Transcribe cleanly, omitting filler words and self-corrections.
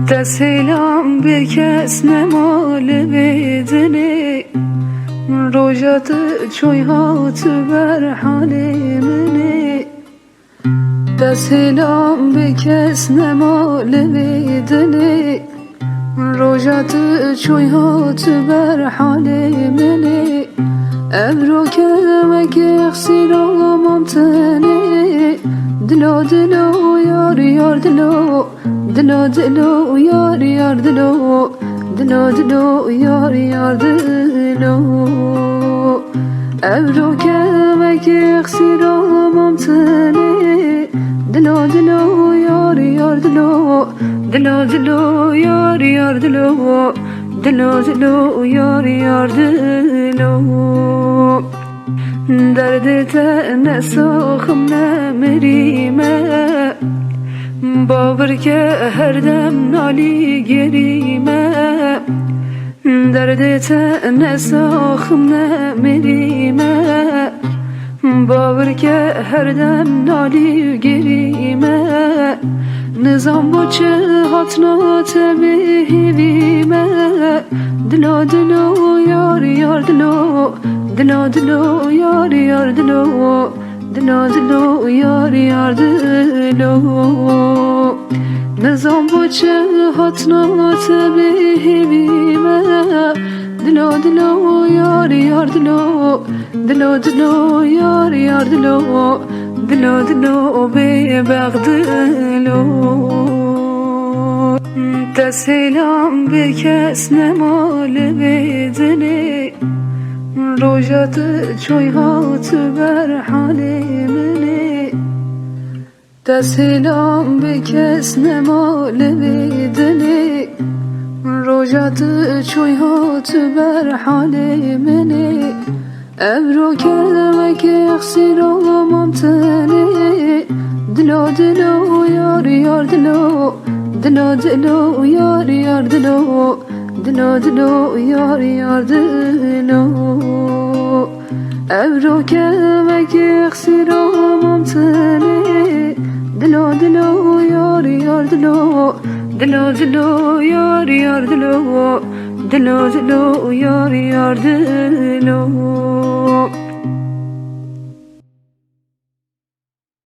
دسیلم به کس نمال بدنی روژت چوی هات بر حال منی دسیلم به کس نمال بدنی روژت چوی هات بر حال منی ابرو کمک اخسی را ممتنی دلو دلو یار یار دلو دلو دلو یار یار دلو دلو دلو یار یار دلو ابرو کمک اخسی را ممتنی دلو دلو یار یار دلو دلو دلو یار یار دلو دلو دلو یار یار دلو درد تن ساخم نمریمه باور که هر دم نالی گریمه درد تن ساخم نمریمه باور که هر دم نالی گریمه نظام با چه هاتنا تبهیویمه دلو دلو یار یار دلو دلو دلو یار یار دلو دلو دلو یار یار دلو نظام با چه هاتنا تبهیویمه دلو دلو یار یار دلو دلو دلو یار یار دلو دلو دلو به بغدلو دسیلم به کس نمال بدنی روژت چوی هات بر حال منی دسیلم به کس نمال بدنی روژت چوی هات بر حال منی ابرو کلمک اخسی را ممتنی دلو دلو یار یار دلو دلو دلو یار یار دلو دلو دلو یار یار دلو ابرو کلمک اخسی را ممتنی دلو دلو یار یار دلو دلو دلو یار یار دلو دلو دلو یار یار دلو